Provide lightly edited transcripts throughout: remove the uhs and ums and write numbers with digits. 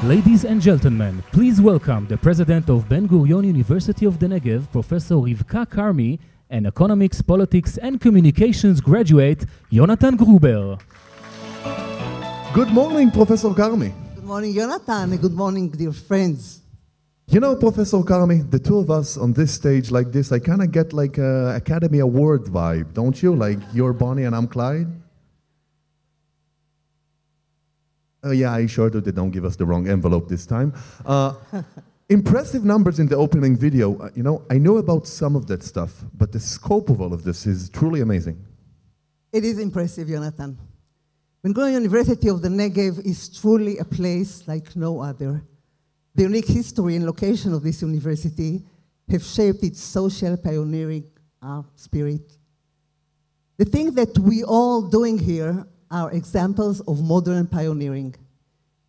Ladies and gentlemen, please welcome the president of Ben-Gurion University of the Negev, Professor Rivka Karmi, and economics, politics, and communications graduate, Jonathan Gruber. Good morning, Professor Karmi. Good morning, Jonathan, and good morning, dear friends. You know, Professor Karmi, the two of us on this stage like this, I kind of get like a Academy Award vibe, don't you? Like you're Bonnie and I'm Clyde? Oh yeah, I sure do. They don't give us the wrong envelope this time. Impressive numbers in the opening video. You know, I know about some of that stuff, but the scope of all of this is truly amazing. It is impressive, Jonathan. Ben-Gurion University of the Negev is truly a place like no other. The unique history and location of this university have shaped its social pioneering spirit. The things that we all doing here are examples of modern pioneering.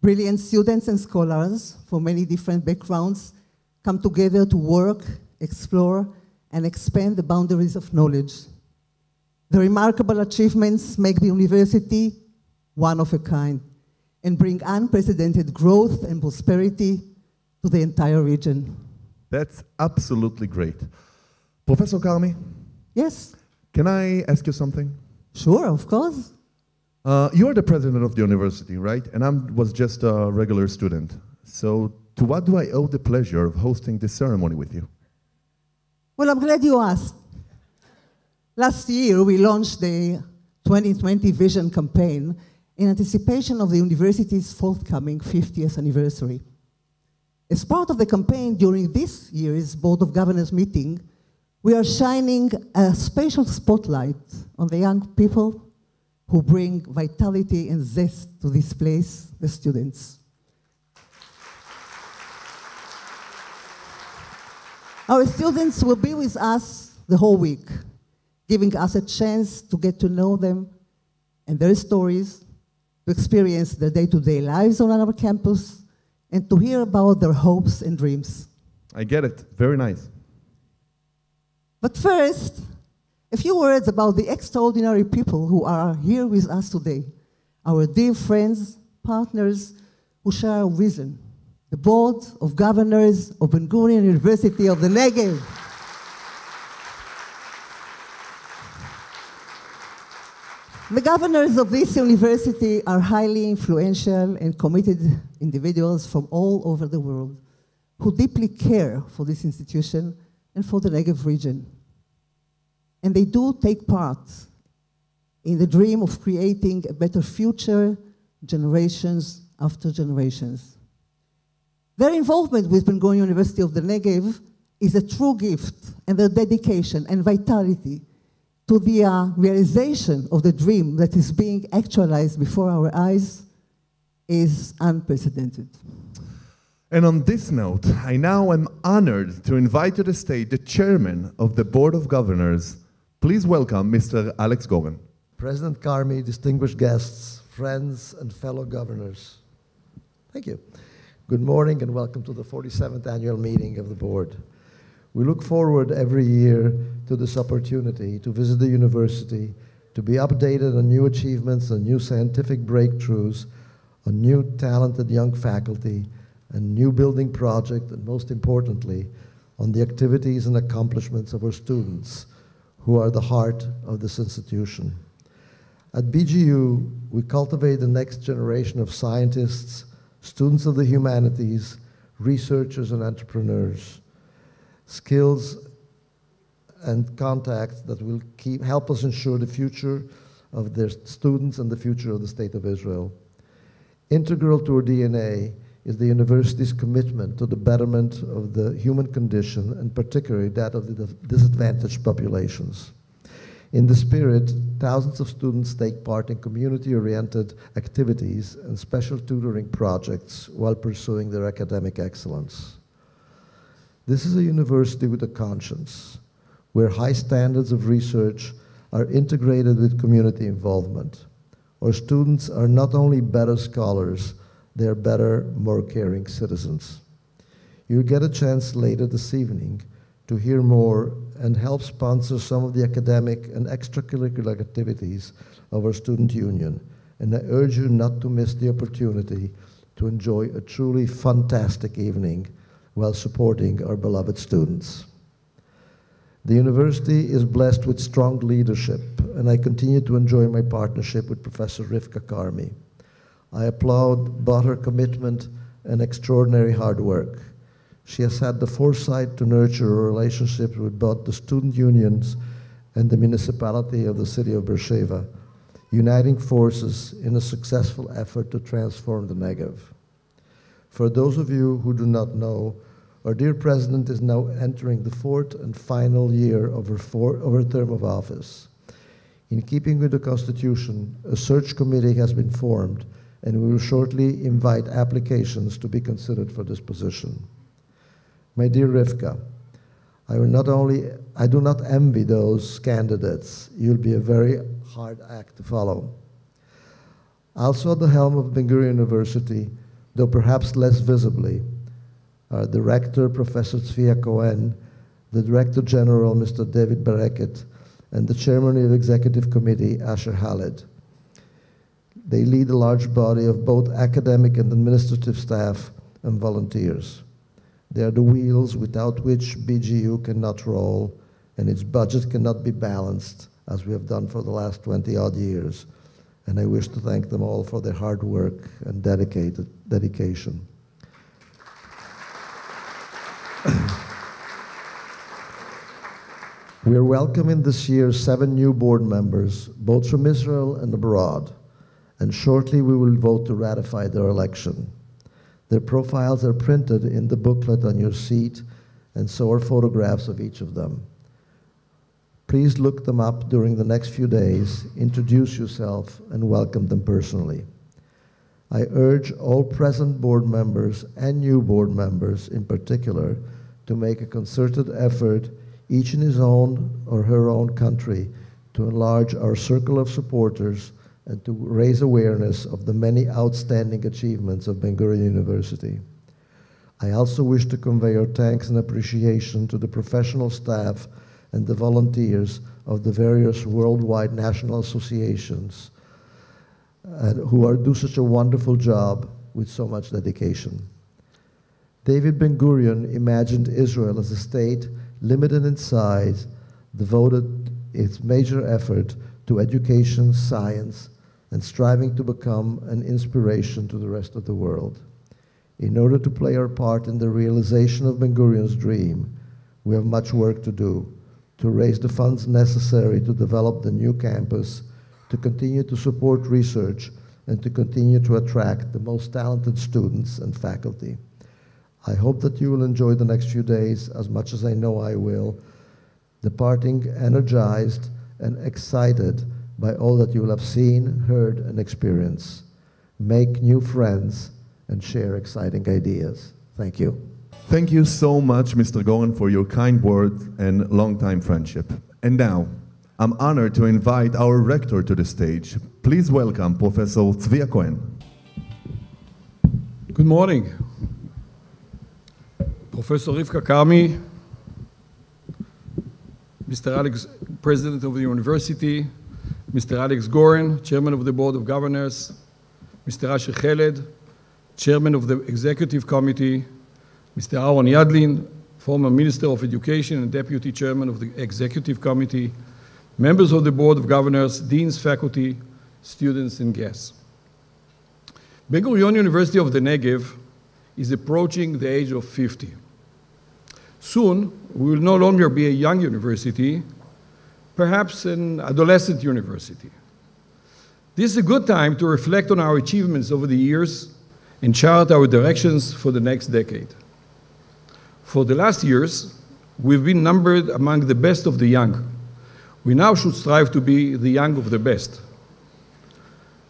Brilliant students and scholars from many different backgrounds come together to work, explore, and expand the boundaries of knowledge. The remarkable achievements make the university one of a kind and bring unprecedented growth and prosperity to the entire region. That's absolutely great. Professor Karmi? Yes? Can I ask you something? Sure, of course. You're the president of the university, right? And I was just a regular student. So to what do I owe the pleasure of hosting this ceremony with you? Well, I'm glad you asked. Last year, we launched the 2020 Vision campaign in anticipation of the university's forthcoming 50th anniversary. As part of the campaign during this year's Board of Governors meeting, we are shining a special spotlight on the young people who bring vitality and zest to this place, the students. Our students will be with us the whole week, giving us a chance to get to know them and their stories, to experience their day-to-day lives on our campus, and to hear about their hopes and dreams. I get it. Very nice. But first, a few words about the extraordinary people who are here with us today, our dear friends, partners, who share our vision, the Board of Governors of Ben-Gurion University of the Negev. The governors of this university are highly influential and committed individuals from all over the world who deeply care for this institution and for the Negev region. And they do take part in the dream of creating a better future, generations after generations. Their involvement with Ben-Gurion University of the Negev is a true gift, and their dedication and vitality to the realization of the dream that is being actualized before our eyes is unprecedented. And on this note, I now am honored to invite to the stage the chairman of the Board of Governors. Please welcome Mr. Alex Goren. President Karmi, distinguished guests, friends, and fellow governors. Thank you. Good morning and welcome to the 47th annual meeting of the board. We look forward every year to this opportunity to visit the university, to be updated on new achievements, on new scientific breakthroughs, on new talented young faculty, and new building project, and most importantly, on the activities and accomplishments of our students, who are the heart of this institution. At BGU, we cultivate the next generation of scientists, students of the humanities, researchers and entrepreneurs, skills and contacts that will help us ensure the future of their students and the future of the State of Israel. Integral to our DNA is the university's commitment to the betterment of the human condition, and particularly that of the disadvantaged populations. In the spirit, thousands of students take part in community-oriented activities and special tutoring projects while pursuing their academic excellence. This is a university with a conscience, where high standards of research are integrated with community involvement. Our students are not only better scholars, they are better, more caring citizens. You'll get a chance later this evening to hear more and help sponsor some of the academic and extracurricular activities of our student union. And I urge you not to miss the opportunity to enjoy a truly fantastic evening while supporting our beloved students. The university is blessed with strong leadership, and I continue to enjoy my partnership with Professor Rivka Karmi. I applaud both her commitment and extraordinary hard work. She has had the foresight to nurture a relationship with both the student unions and the municipality of the city of Beersheba, uniting forces in a successful effort to transform the Negev. For those of you who do not know, our dear president is now entering the fourth and final year of her term of office. In keeping with the Constitution, a search committee has been formed, and we will shortly invite applications to be considered for this position. My dear Rivka, I do not envy those candidates. You'll be a very hard act to follow. Also at the helm of Ben-Gurion University, though perhaps less visibly, are the rector, Professor Tzvi Cohen, the Director General, Mr. David Bereket, and the Chairman of the Executive Committee, Asher Khaled. They lead a large body of both academic and administrative staff and volunteers. They are the wheels without which BGU cannot roll, and its budget cannot be balanced, as we have done for the last 20-odd years. And I wish to thank them all for their hard work and dedication. We are welcoming this year 7 new board members, both from Israel and abroad, and shortly we will vote to ratify their election. Their profiles are printed in the booklet on your seat, and so are photographs of each of them. Please look them up during the next few days, introduce yourself, and welcome them personally. I urge all present board members and new board members in particular to make a concerted effort, each in his own or her own country, to enlarge our circle of supporters and to raise awareness of the many outstanding achievements of Ben-Gurion University. I also wish to convey our thanks and appreciation to the professional staff and the volunteers of the various worldwide national associations who do such a wonderful job with so much dedication. David Ben-Gurion imagined Israel as a state limited in size, devoted its major effort to education, science, and striving to become an inspiration to the rest of the world. In order to play our part in the realization of Ben-Gurion's dream, we have much work to do to raise the funds necessary to develop the new campus, to continue to support research, and to continue to attract the most talented students and faculty. I hope that you will enjoy the next few days as much as I know I will, departing energized and excited by all that you will have seen, heard, and experienced. Make new friends and share exciting ideas. Thank you. Thank you so much, Mr. Goren, for your kind words and long-time friendship. And now, I'm honored to invite our rector to the stage. Please welcome Professor Tzvi Cohen. Good morning. Professor Rivka Karmi, Mr. Alex, President of the University, Mr. Alex Goren, Chairman of the Board of Governors, Mr. Asher Khaled, Chairman of the Executive Committee, Mr. Aaron Yadlin, former Minister of Education and Deputy Chairman of the Executive Committee, members of the Board of Governors, deans, faculty, students, and guests. Ben-Gurion University of the Negev is approaching the age of 50. Soon, we will no longer be a young university, perhaps an adolescent university. This is a good time to reflect on our achievements over the years and chart our directions for the next decade. For the last years, we've been numbered among the best of the young. We now should strive to be the young of the best.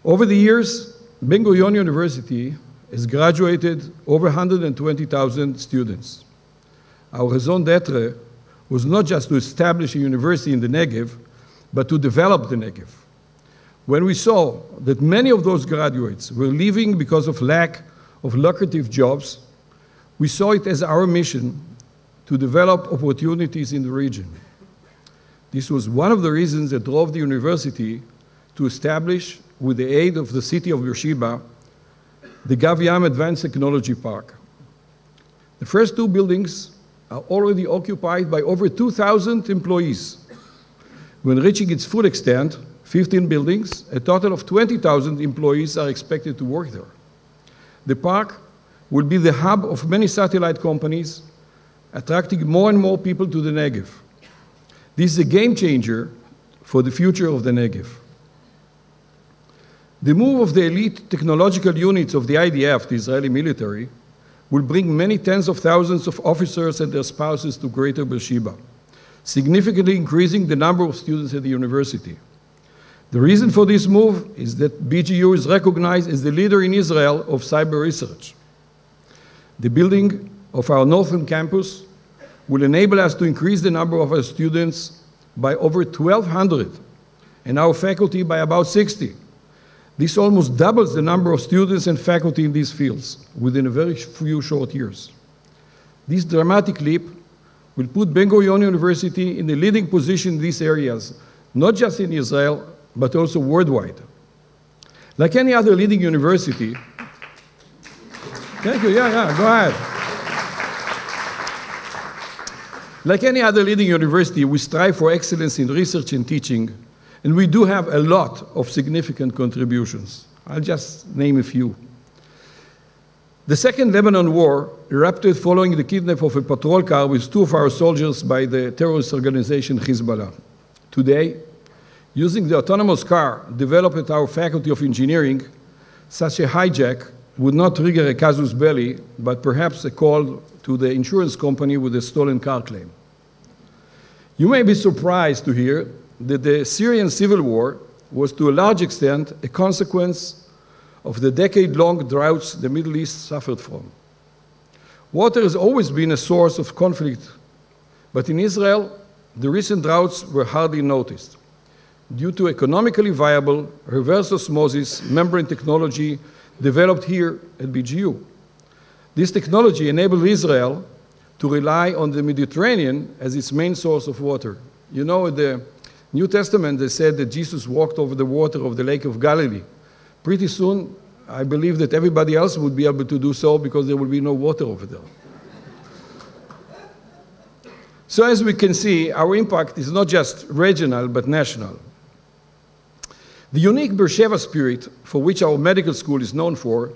Over the years, Ben-Gurion University has graduated over 120,000 students. Our raison d'etre was not just to establish a university in the Negev, but to develop the Negev. When we saw that many of those graduates were leaving because of lack of lucrative jobs, we saw it as our mission to develop opportunities in the region. This was one of the reasons that drove the university to establish, with the aid of the city of Beersheba, the Gaviam Advanced Technology Park. The first two buildings are already occupied by over 2,000 employees. When reaching its full extent, 15 buildings, a total of 20,000 employees are expected to work there. The park will be the hub of many satellite companies, attracting more and more people to the Negev. This is a game changer for the future of the Negev. The move of the elite technological units of the IDF, the Israeli military, will bring many tens of thousands of officers and their spouses to Greater Beersheba, significantly increasing the number of students at the university. The reason for this move is that BGU is recognized as the leader in Israel of cyber research. The building of our northern campus will enable us to increase the number of our students by over 1,200 and our faculty by about 60. This almost doubles the number of students and faculty in these fields within a very few short years. This dramatic leap will put Ben-Gurion University in a leading position in these areas, not just in Israel, but also worldwide. Like any other leading university, thank you, go ahead. Like any other leading university, we strive for excellence in research and teaching, and we do have a lot of significant contributions. I'll just name a few. The Second Lebanon War erupted following the kidnapping of a patrol car with two of our soldiers by the terrorist organization Hezbollah. Today, using the autonomous car developed at our Faculty of Engineering, such a hijack would not trigger a casus belli, but perhaps a call to the insurance company with a stolen car claim. You may be surprised to hear that the Syrian civil war was to a large extent a consequence of the decade-long droughts the Middle East suffered from. Water has always been a source of conflict, but in Israel, the recent droughts were hardly noticed due to economically viable reverse osmosis membrane technology developed here at BGU. This technology enabled Israel to rely on the Mediterranean as its main source of water. You know, in the New Testament, they said that Jesus walked over the water of the Lake of Galilee. Pretty soon, I believe that everybody else would be able to do so because there will be no water over there. So as we can see, our impact is not just regional, but national. The unique Beersheba spirit, for which our medical school is known for,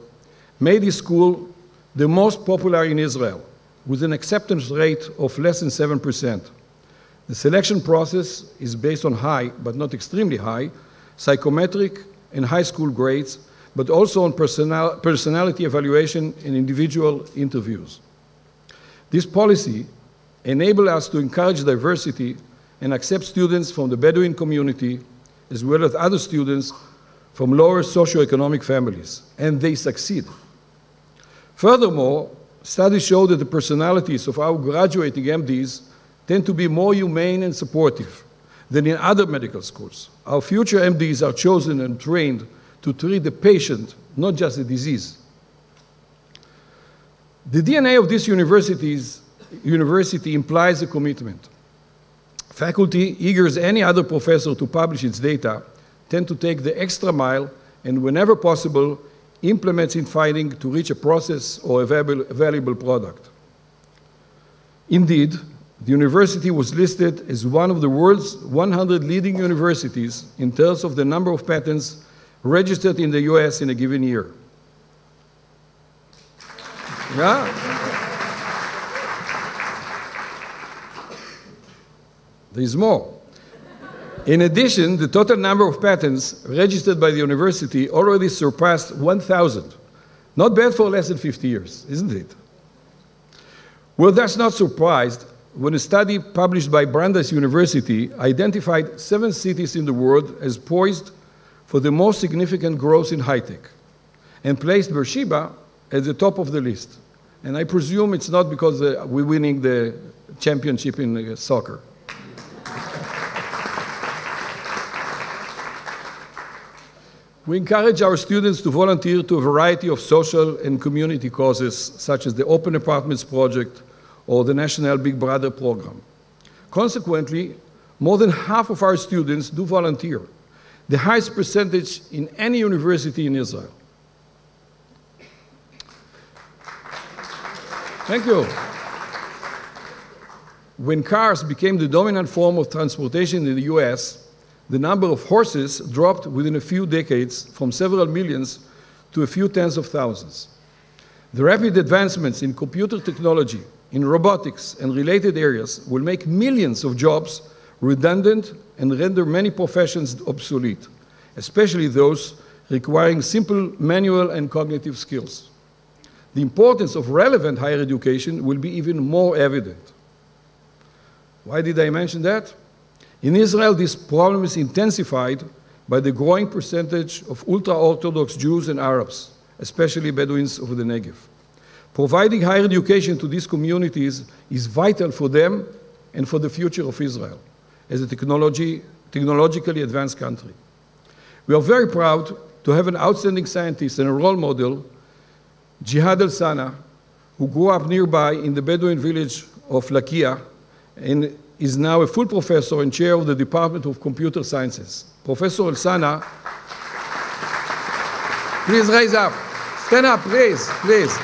made this school the most popular in Israel, with an acceptance rate of less than 7%. The selection process is based on high, but not extremely high, psychometric and high school grades, but also on personality evaluation and individual interviews. This policy enabled us to encourage diversity and accept students from the Bedouin community, as well as other students from lower socioeconomic families, and they succeed. Furthermore, studies show that the personalities of our graduating MDs tend to be more humane and supportive than in other medical schools. Our future MDs are chosen and trained to treat the patient, not just the disease. The DNA of this university implies a commitment. Faculty, eager as any other professor to publish its data, tend to take the extra mile and, whenever possible, implement its finding to reach a process or a valuable product. Indeed, the university was listed as one of the world's 100 leading universities in terms of the number of patents registered in the US in a given year. Yeah? There's more. In addition, the total number of patents registered by the university already surpassed 1,000. Not bad for less than 50 years, isn't it? We're thus not surprised when a study published by Brandeis University identified 7 cities in the world as poised for the most significant growth in high-tech and placed Beersheba at the top of the list. And I presume it's not because we're winning the championship in soccer. We encourage our students to volunteer to a variety of social and community causes, such as the Open Apartments Project or the National Big Brother program. Consequently, more than half of our students do volunteer, the highest percentage in any university in Israel. Thank you. When cars became the dominant form of transportation in the US, the number of horses dropped within a few decades from several millions to a few tens of thousands. The rapid advancements in computer technology, in robotics and related areas will make millions of jobs redundant and render many professions obsolete, especially those requiring simple manual and cognitive skills. The importance of relevant higher education will be even more evident. Why did I mention that? In Israel, this problem is intensified by the growing percentage of ultra-Orthodox Jews and Arabs, especially Bedouins of the Negev. Providing higher education to these communities is vital for them and for the future of Israel as a technologically advanced country. We are very proud to have an outstanding scientist and a role model, Jihad al-Sana, who grew up nearby in the Bedouin village of Lakia and is now a full professor and chair of the Department of Computer Sciences. Professor al-Sana, please raise up. Stand up, please, please.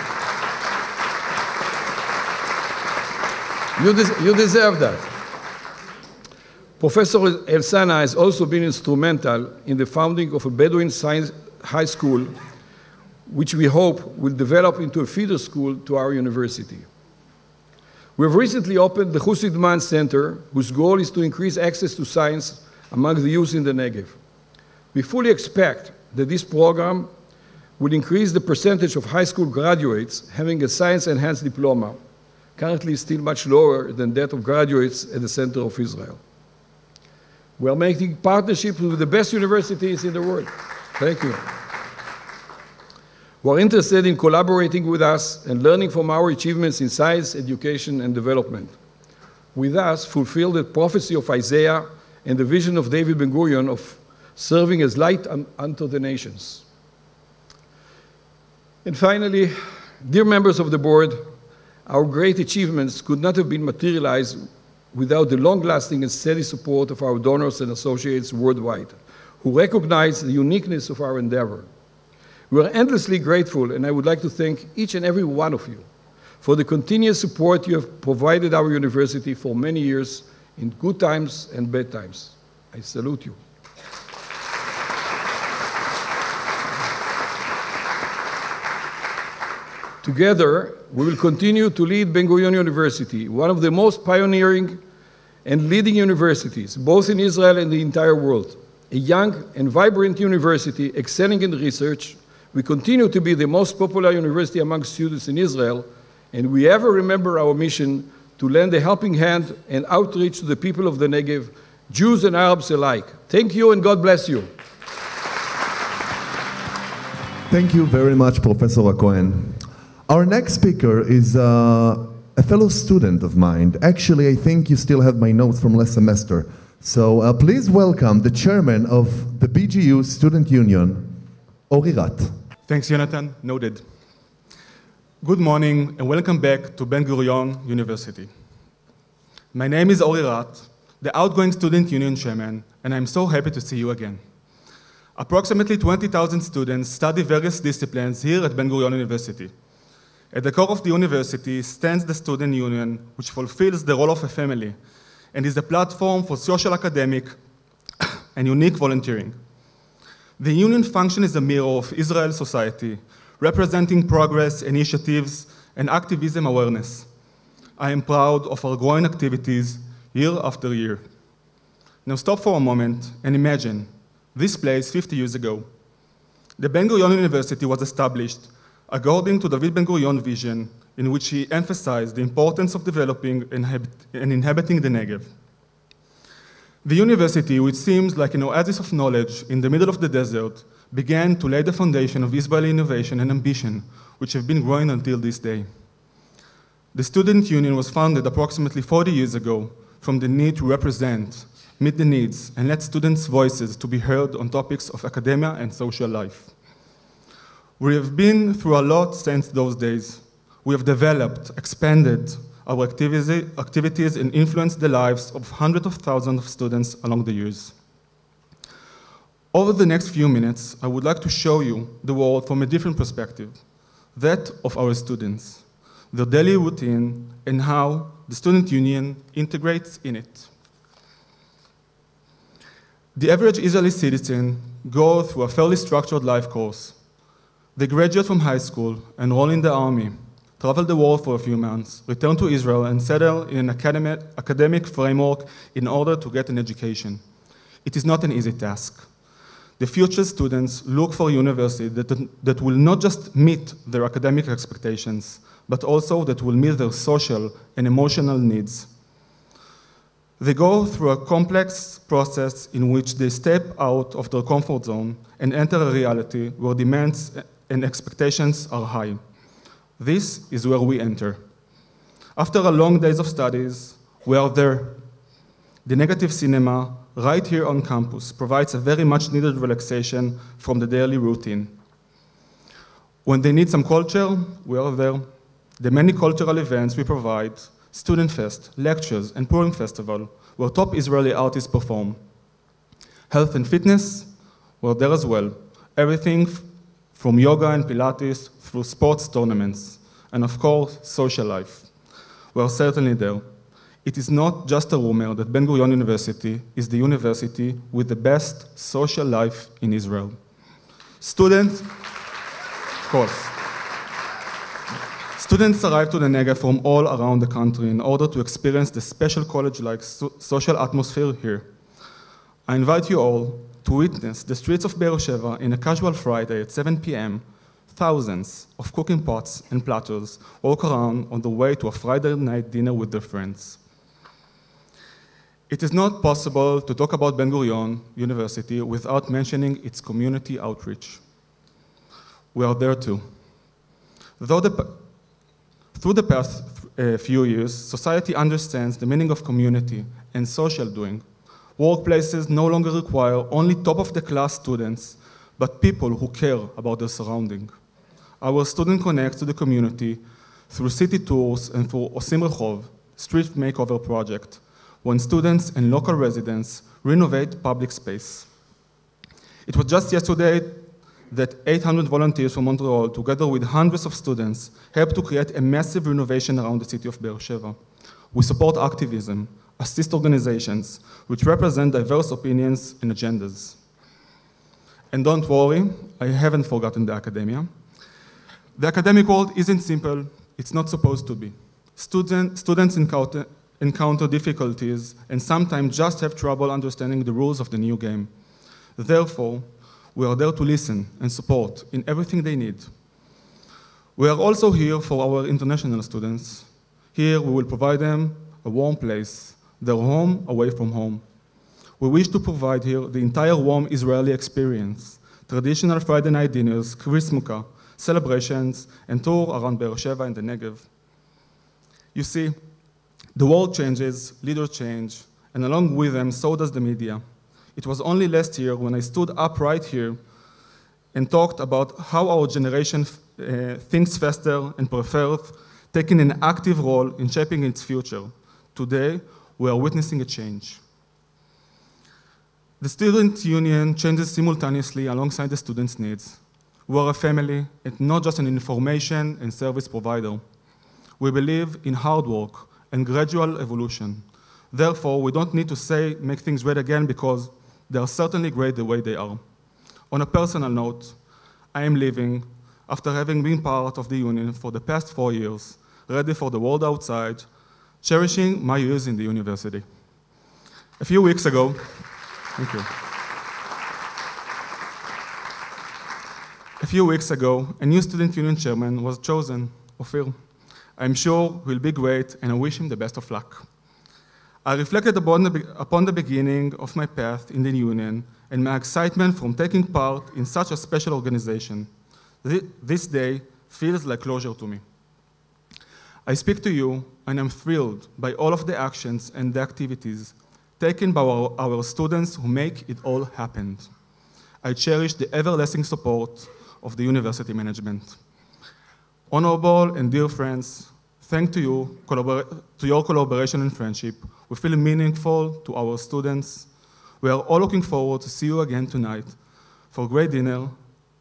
You deserve that. Professor al-Sana has also been instrumental in the founding of a Bedouin science high school, which we hope will develop into a feeder school to our university. We have recently opened the Husid Man Center, whose goal is to increase access to science among the youth in the Negev. We fully expect that this program will increase the percentage of high school graduates having a science-enhanced diploma, currently still much lower than that of graduates at the center of Israel. We are making partnerships with the best universities in the world. Thank you. Who are interested in collaborating with us and learning from our achievements in science, education, and development. With us, fulfill the prophecy of Isaiah and the vision of David Ben-Gurion of serving as light unto the nations. And finally, dear members of the board, our great achievements could not have been materialized without the long-lasting and steady support of our donors and associates worldwide, who recognize the uniqueness of our endeavor. We are endlessly grateful, and I would like to thank each and every one of you for the continuous support you have provided our university for many years in good times and bad times. I salute you. Together, we will continue to lead Ben-Gurion University, one of the most pioneering and leading universities, both in Israel and the entire world. A young and vibrant university excelling in research, we continue to be the most popular university among students in Israel, and we ever remember our mission to lend a helping hand and outreach to the people of the Negev, Jews and Arabs alike. Thank you and God bless you. Thank you very much, Professor Cohen. Our next speaker is a fellow student of mine. Actually, I think you still have my notes from last semester. So please welcome the chairman of the BGU Student Union, Ori Rat. Thanks, Jonathan. Noted. Good morning and welcome back to Ben-Gurion University. My name is Ori Rat, the outgoing Student Union chairman, and I'm so happy to see you again. Approximately 20,000 students study various disciplines here at Ben-Gurion University. At the core of the university stands the Student Union, which fulfills the role of a family and is a platform for social, academic, and unique volunteering. The union functions as a mirror of Israel's society, representing progress, initiatives, and activism awareness. I am proud of our growing activities year after year. Now stop for a moment and imagine this place 50 years ago. The Ben-Gurion University was established according to David Ben-Gurion's vision, in which he emphasized the importance of developing and inhabiting the Negev. The university, which seems like an oasis of knowledge in the middle of the desert, began to lay the foundation of Israeli innovation and ambition, which have been growing until this day. The Student Union was founded approximately 40 years ago from the need to represent, meet the needs, and let students' voices to be heard on topics of academia and social life. We have been through a lot since those days. We have developed, expanded our activities and influenced the lives of hundreds of thousands of students along the years. Over the next few minutes, I would like to show you the world from a different perspective, that of our students. their daily routine, and how the student union integrates in it. The average Israeli citizen goes through a fairly structured life course. They graduate from high school, enroll in the army, travel the world for a few months, return to Israel, and settle in an academic framework in order to get an education. It is not an easy task. The future students look for a university that will not just meet their academic expectations, but also that will meet their social and emotional needs. They go through a complex process in which they step out of their comfort zone and enter a reality where demands and expectations are high. This is where we enter. After a long days of studies, we are there. The negative cinema, right here on campus, provides a very much needed relaxation from the daily routine. When they need some culture, we are there. The many cultural events we provide, Student Fest, lectures, and Purim Festival, where top Israeli artists perform. Health and fitness, we're there as well. Everything from yoga and Pilates through sports tournaments, and of course, social life. We're certainly there. It is not just a rumor that Ben-Gurion University is the university with the best social life in Israel. Students, of course. Students arrive to the Negev from all around the country in order to experience the special college-like social atmosphere here. I invite you all to witness the streets of Beersheba in a casual Friday at 7 p.m. Thousands of cooking pots and platters walk around on the way to a Friday night dinner with their friends. It is not possible to talk about Ben-Gurion University without mentioning its community outreach. We are there too. Through the past few years, society understands the meaning of community and social doing. Workplaces no longer require only top-of-the-class students, but people who care about their surrounding. Our student connects to the community through city tours and through Osim Rehov, street makeover project, when students and local residents renovate public space. It was just yesterday that 800 volunteers from Montreal, together with hundreds of students, helped to create a massive renovation around the city of Beersheba. We support activism, assist organizations, which represent diverse opinions and agendas. And don't worry, I haven't forgotten the academia. The academic world isn't simple, it's not supposed to be. Students encounter difficulties and sometimes just have trouble understanding the rules of the new game. Therefore, we are there to listen and support in everything they need. We are also here for our international students. Here we will provide them a warm place, their home away from home. We wish to provide here the entire warm Israeli experience, traditional Friday night dinners, Chrismukkah, celebrations, and tour around Beersheba and the Negev. You see, the world changes, leaders change, and along with them, so does the media. It was only last year when I stood up right here and talked about how our generation thinks faster and prefers taking an active role in shaping its future. Today, we are witnessing a change. The student union changes simultaneously alongside the students' needs. We are a family and not just an information and service provider. We believe in hard work and gradual evolution. Therefore, we don't need to make things great again because they are certainly great the way they are. On a personal note, I am leaving after having been part of the union for the past 4 years, ready for the world outside, cherishing my years in the university. A few weeks ago, thank you. A few weeks ago, a new student union chairman was chosen, Ophir. I'm sure he'll be great, and I wish him the best of luck. I reflected upon the beginning of my path in the union and my excitement from taking part in such a special organization. This day feels like closure to me. I speak to you, and I'm thrilled by all of the actions and the activities taken by our students who make it all happen. I cherish the everlasting support of the university management. Honorable and dear friends, thanks to your collaboration and friendship, we feel meaningful to our students. We are all looking forward to see you again tonight for a great dinner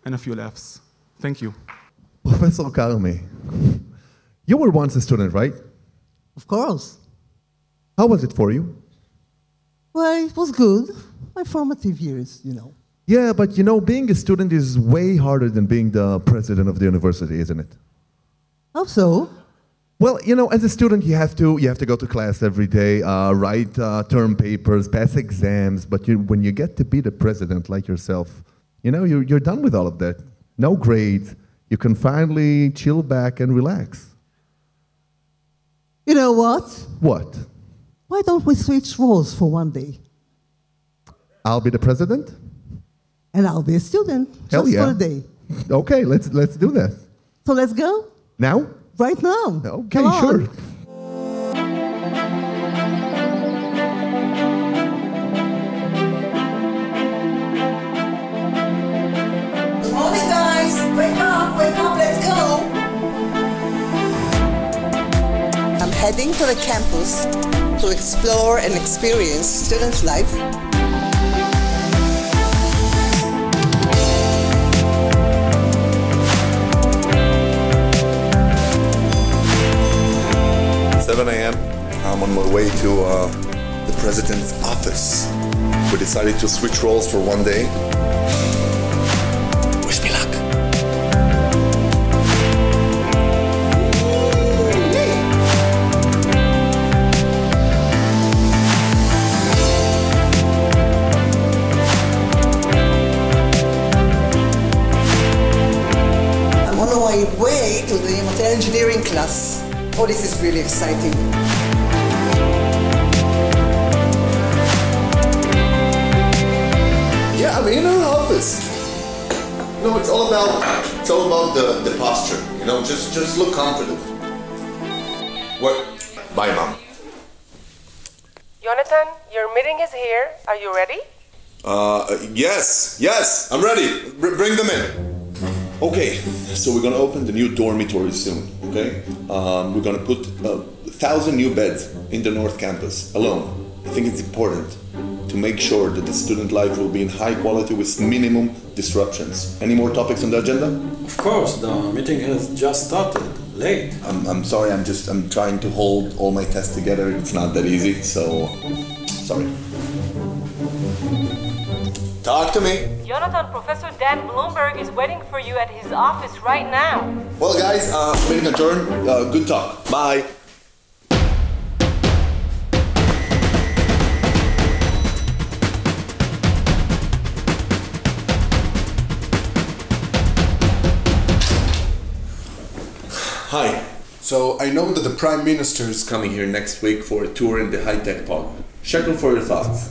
and a few laughs. Thank you. Professor Karmi, You were once a student, right? Of course. How was it for you? Well, it was good. My formative years, you know. Yeah, but you know, being a student is way harder than being the president of the university, isn't it? How so? Well, you know, as a student, you have to go to class every day, write term papers, pass exams. But when you get to be the president like yourself, you know, you're done with all of that. No grades. You can finally chill back and relax. You know what? What? Why don't we switch roles for one day? I'll be the president? And I'll be a student, Hell just yeah. for a day. Okay, let's do that. So let's go? Now? Right now. Okay, Come on. sure. Good morning, guys. Wake up, let's go. I'm heading to the campus to explore and experience student life. I'm on my way to the president's office. We decided to switch roles for one day. Wish me luck. I'm on my way to the material engineering class. Oh, this is really exciting. Yeah, I'm in her office. No, it's all about the posture. You know, just look confident. What? Bye, Mom. Jonathan, your meeting is here. Are you ready? Yes, I'm ready. Bring them in. Okay, so we're gonna open the new dormitory soon, okay? We're gonna put 1,000 new beds in the North Campus alone. I think it's important to make sure that the student life will be in high quality with minimum disruptions. Any more topics on the agenda? Of course, the meeting has just started. Late. I'm sorry, I'm trying to hold all my tests together. It's not that easy, so sorry. Talk to me. Jonathan, Professor Dan Bloomberg is waiting for you at his office right now. Well, guys, meeting adjourned. Good talk. Bye. Hi. So I know that the Prime Minister is coming here next week for a tour in the high-tech park. Shekel, for your thoughts.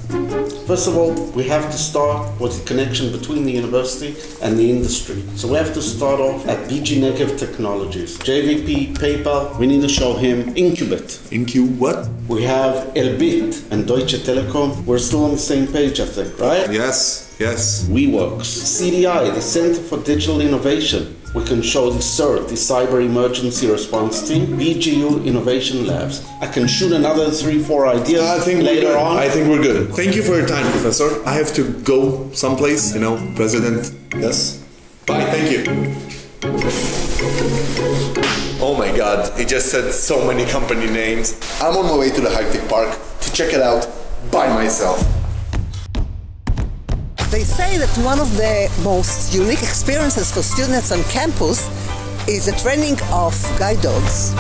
First of all, we have to start with the connection between the university and the industry. So we have to start off at BG Negev Technologies. JVP, PayPal, we need to show him Incubate. What? We have Elbit and Deutsche Telekom. We're still on the same page, I think, right? Yes. WeWorks. CDI, the Center for Digital Innovation. We can show the CERT, the Cyber Emergency Response Team, BGU Innovation Labs. I can shoot another 3-4 ideas later on. I think we're good. Thank you for your time, Professor. I have to go someplace, President. Yes? Bye, thank you. Oh my God, he just said so many company names. I'm on my way to the high-tech park to check it out by myself. They say that one of the most unique experiences for students on campus is the training of guide dogs.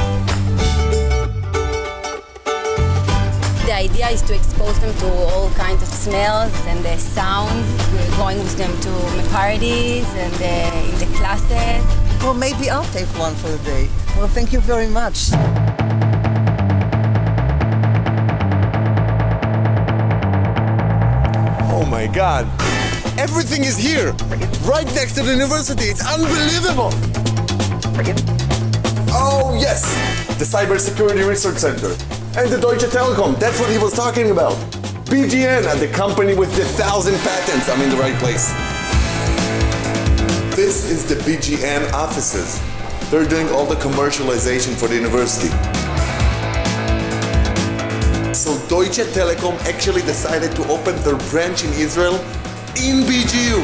The idea is to expose them to all kinds of smells and the sounds. We're going with them to parties and in the classes. Well, maybe I'll take one for the day. Well, thank you very much. Oh my God. Everything is here, right next to the university. It's unbelievable. Oh yes, the Cybersecurity Research Center and the Deutsche Telekom. That's what he was talking about. BGN and the company with the 1,000 patents. I'm in the right place. This is the BGN offices. They're doing all the commercialization for the university. So Deutsche Telekom actually decided to open their branch in Israel in BGU.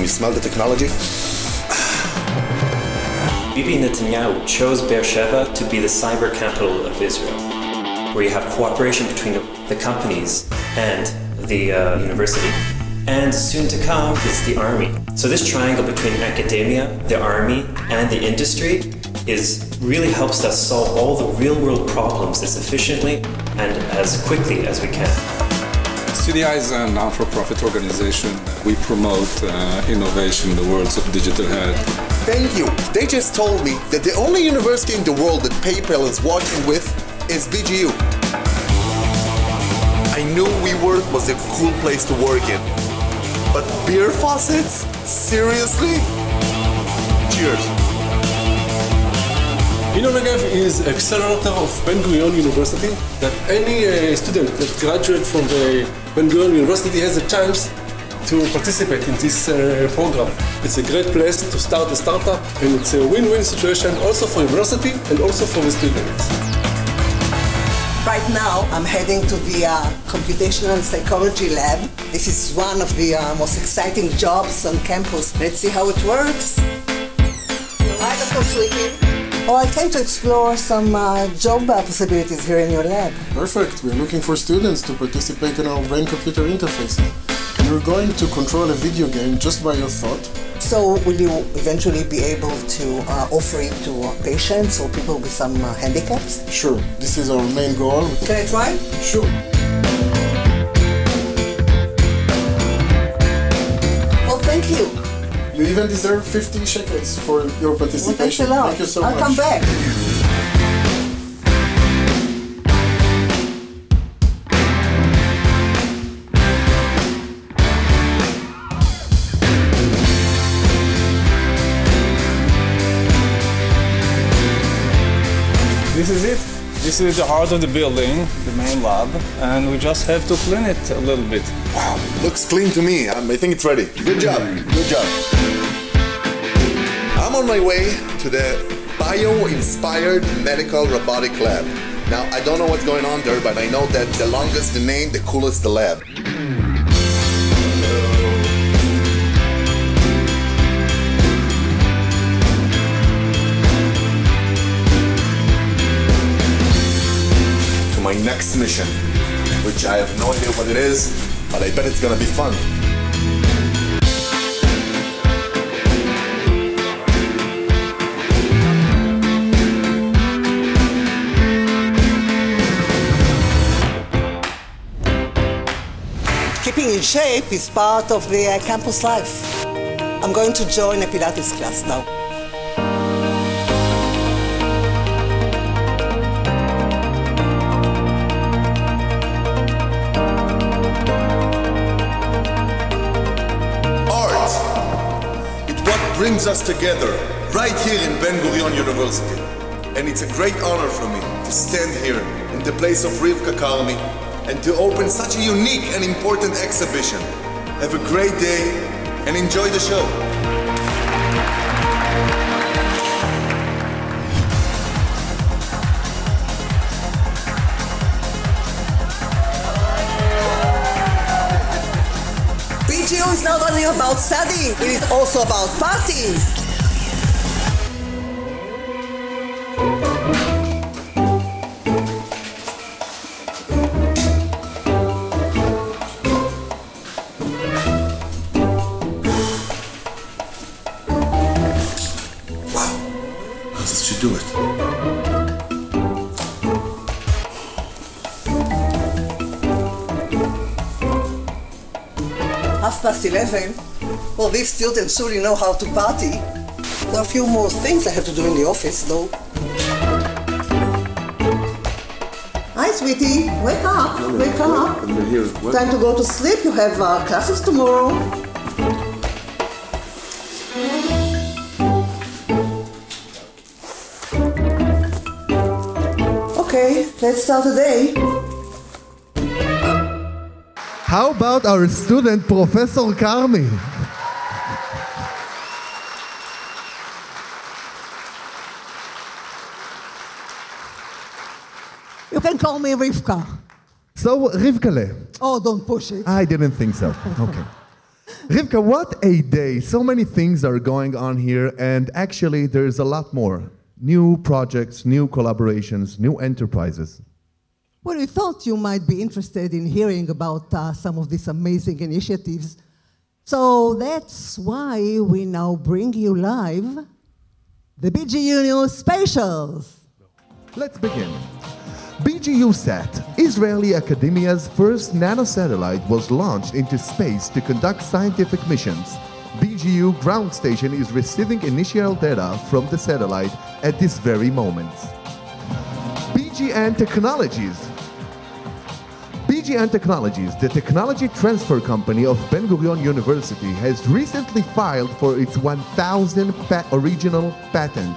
you smell the technology? Bibi Netanyahu chose Beersheba to be the cyber capital of Israel, where you have cooperation between the companies and the university. And soon to come is the army. So this triangle between academia, the army, and the industry really helps us solve all the real-world problems as efficiently and as quickly as we can. CDI is a non-for-profit organization. We promote innovation in the worlds of digital health. Thank you. They just told me that the only university in the world that PayPal is working with is BGU. I knew WeWork was a cool place to work in. But beer faucets? Seriously? Cheers. InnoNegev is accelerator of Ben-Gurion University, that any student that graduates from the Ben-Gurion University has a chance to participate in this program. It's a great place to start a startup, and it's a win-win situation also for university and also for the students. Right now, I'm heading to the computational psychology lab. This is one of the most exciting jobs on campus. Let's see how it works. Hi, Dr. Sweetie. Oh, I came to explore some job possibilities here in your lab. Perfect. We're looking for students to participate in our brain-computer interface. You're going to control a video game just by your thought. So will you eventually be able to offer it to patients or people with some handicaps? Sure. This is our main goal. Can I try? Sure. Oh, thank you. You even deserve 50 shekels for your participation. Well, thanks a lot. Thank you so much. I'll come back. This is it. This is the heart of the building, the main lab, and we just have to clean it a little bit. Wow, looks clean to me. I think it's ready. Good job, good job. I'm on my way to the bio-inspired medical robotic lab. Now, I don't know what's going on there, but I know that the longest the name, the coolest the lab. My next mission, which I have no idea what it is, but I bet it's gonna be fun. Keeping in shape is part of the campus life. I'm going to join a Pilates class now. Brings us together right here in Ben-Gurion University. And it's a great honor for me to stand here in the place of Rivka Karmi and to open such a unique and important exhibition. Have a great day and enjoy the show. BGU is not only about studying, it is also about partying. Wow, how does she do it? 11. Well, these students surely know how to party. There are a few more things I have to do in the office, though. Hi, sweetie. Wake up. Wake up. Time to go to sleep. You have classes tomorrow. Okay, let's start the day. How about our student, Professor Karmi? You can call me Rivka. So, Rivkale. Oh, don't push it. I didn't think so. Okay. Rivka, what a day. So many things are going on here, and actually there's a lot more. New projects, new collaborations, new enterprises. Well, we thought you might be interested in hearing about some of these amazing initiatives. So that's why we now bring you live the BGU News Specials. Let's begin. BGU-SAT, Israeli academia's first nanosatellite, was launched into space to conduct scientific missions. BGU ground station is receiving initial data from the satellite at this very moment. BGN Technologies, the technology transfer company of Ben-Gurion University, has recently filed for its 1,000th original patent.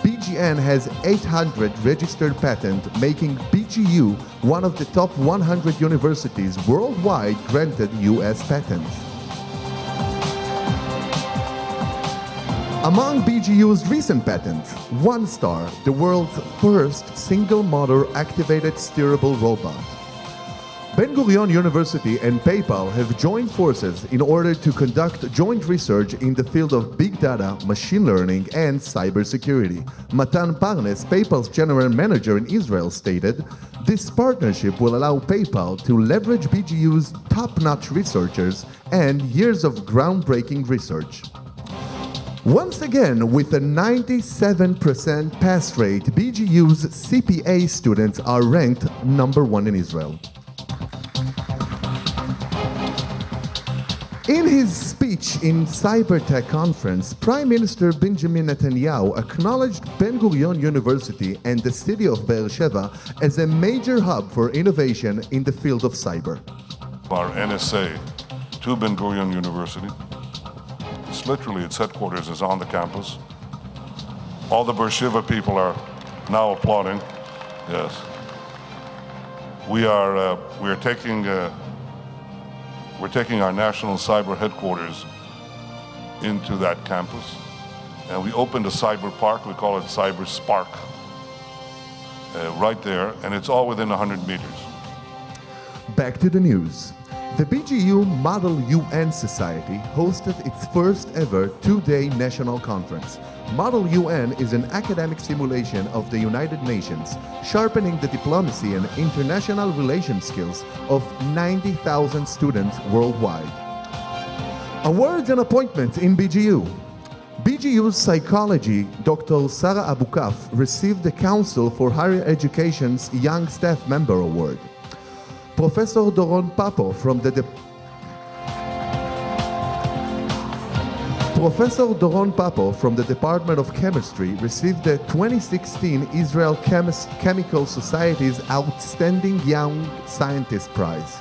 BGN has 800 registered patents, making BGU one of the top 100 universities worldwide granted US patents. Among BGU's recent patents, OneStar, the world's first single-motor activated steerable robot. Ben-Gurion University and PayPal have joined forces in order to conduct joint research in the field of big data, machine learning, and cybersecurity. Matan Parnes, PayPal's general manager in Israel, stated, "This partnership will allow PayPal to leverage BGU's top-notch researchers and years of groundbreaking research." Once again, with a 97% pass rate, BGU's CPA students are ranked #1 in Israel. In his speech in Cybertech conference, Prime Minister Benjamin Netanyahu acknowledged Ben-Gurion University and the city of Beersheba as a major hub for innovation in the field of cyber. Our NSA to Ben-Gurion University. It's literally, its headquarters is on the campus. All the Beersheba people are now applauding. Yes. We're taking our national cyber headquarters into that campus, and we opened a cyber park. We call it Cyber Spark, right there, and it's all within 100 meters. Back to the news. The BGU Model UN Society hosted its first ever two-day national conference. Model UN is an academic simulation of the United Nations, sharpening the diplomacy and international relations skills of 90,000 students worldwide. Awards and appointments in BGU. BGU's psychology, Dr. Sarah Abukaf, received the Council for Higher Education's Young Staff Member Award. Professor Doron Papo from the Department of Chemistry received the 2016 Israel Chemical Society's Outstanding Young Scientist Prize.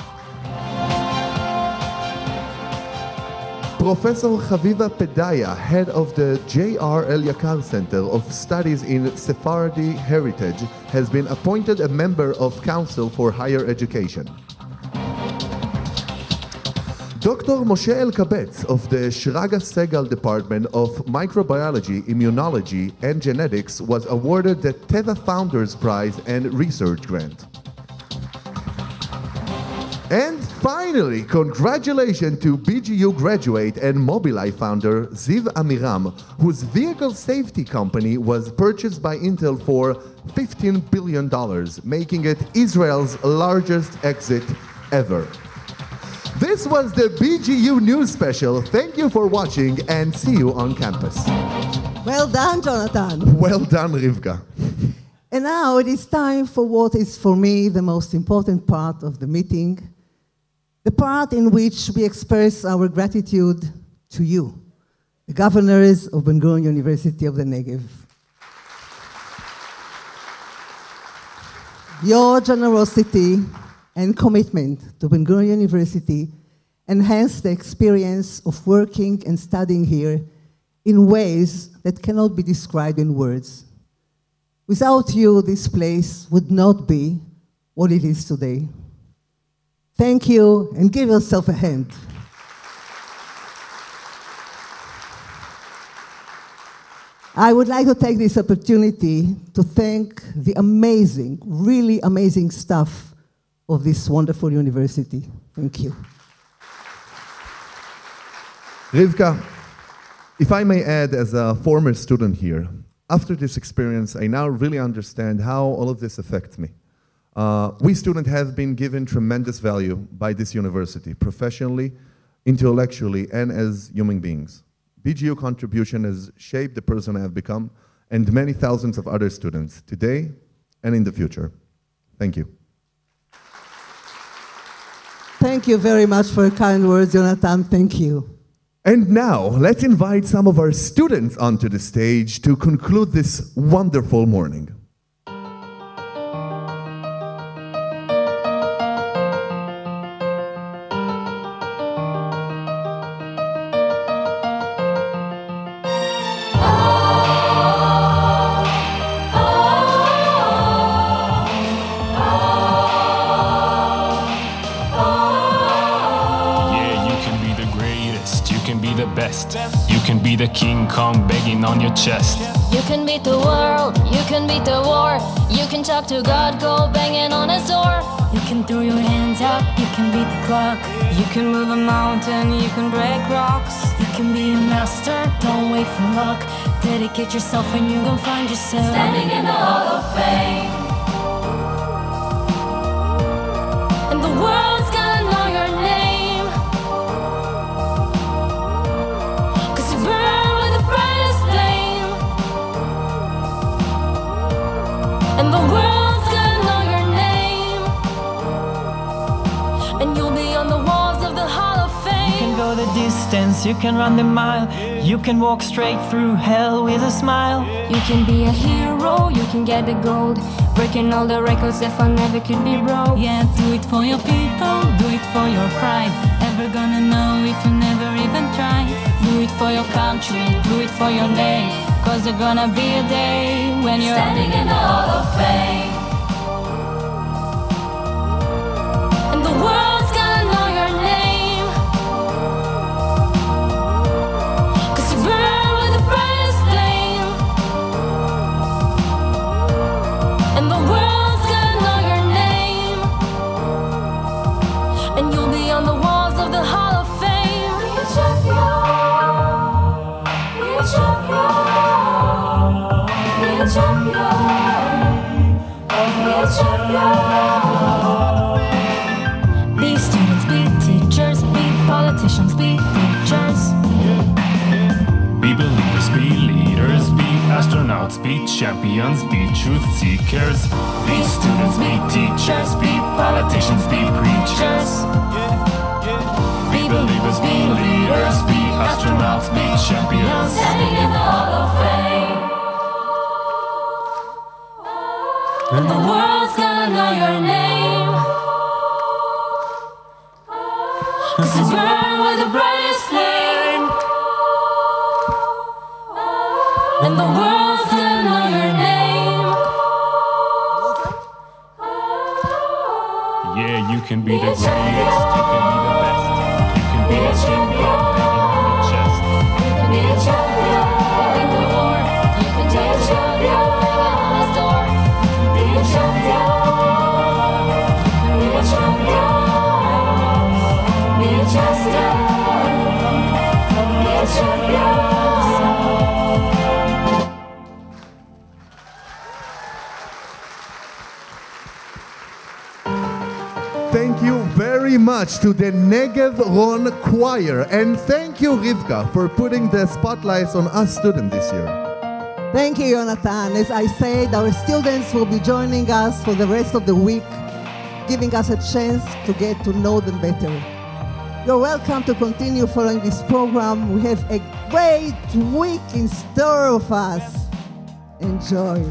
Professor Chaviva Pedaya, head of the J.R. El-Yakar Center of Studies in Sephardi Heritage, has been appointed a member of Council for Higher Education. Dr. Moshe Elkabetz of the Shraga Segal Department of Microbiology, Immunology, and Genetics was awarded the Teva Founders Prize and Research Grant. And finally, congratulations to BGU graduate and Mobileye founder Ziv Amiram, whose vehicle safety company was purchased by Intel for $15 billion, making it Israel's largest exit ever. This was the BGU News Special. Thank you for watching and see you on campus. Well done, Jonathan. Well done, Rivka. And now it is time for what is for me the most important part of the meeting, the part in which we express our gratitude to you, the governors of Ben-Gurion University of the Negev. Your generosity and commitment to Ben-Gurion University enhance the experience of working and studying here in ways that cannot be described in words. Without you, this place would not be what it is today. Thank you, and give yourself a hand. I would like to take this opportunity to thank the amazing, really amazing staff of this wonderful university. Thank you. Rivka, if I may add, as a former student here, after this experience, I now really understand how all of this affects me. We students have been given tremendous value by this university, professionally, intellectually, and as human beings. BGU contribution has shaped the person I have become, and many thousands of other students, today and in the future. Thank you. Thank you very much for your kind words, Jonathan. Thank you. And now, let's invite some of our students onto the stage to conclude this wonderful morning. You can be the King Kong begging on your chest. You can beat the world, you can beat the war. You can talk to God, go banging on his door. You can throw your hands up, you can beat the clock. You can move a mountain, you can break rocks. You can be a master, don't wait for luck. Dedicate yourself and you gon' find yourself standing in the Hall of Fame. And the world's gonna know your name. And the world's gonna know your name. And you'll be on the walls of the Hall of Fame. You can go the distance, you can run the mile. You can walk straight through hell with a smile. You can be a hero, you can get the gold. Breaking all the records that never could be broke. Yeah, do it for your people, do it for your pride. Ever gonna know if you never even try? Do it for your country, do it for your name. Cause there's gonna be a day when you're standing in the Hall of Fame. And the world's gonna know your name. Cause you burn with the brightest flame. And the world's gonna know your name. And you'll be on the walls of the Hall of Fame. Be a champion. Be a champion. Be a champion, be a champion. Be students, be teachers, be politicians, be preachers. Be believers, be leaders, be astronauts, be champions, be truth seekers. Be students, be teachers, be politicians, be preachers. Be believers, be leaders, be astronauts, be champions. Standing in the Hall of Fame. And the world's gonna know your name. Cause you burn with the brightest flame. And the world's gonna know your name. Yeah, you can be the greatest, you can be the best. You can be the champion, begging on your chest. You can be a champion, winning the war. You can be a champion, begging on his door. Be a champion. Be a champion. Be a champion. Be a champion. Thank you very much to the Negev Ron Choir, and thank you, Rivka, for putting the spotlights on us students this year. Thank you, Jonathan. As I said, our students will be joining us for the rest of the week, giving us a chance to get to know them better. You're welcome to continue following this program. We have a great week in store of us. Enjoy.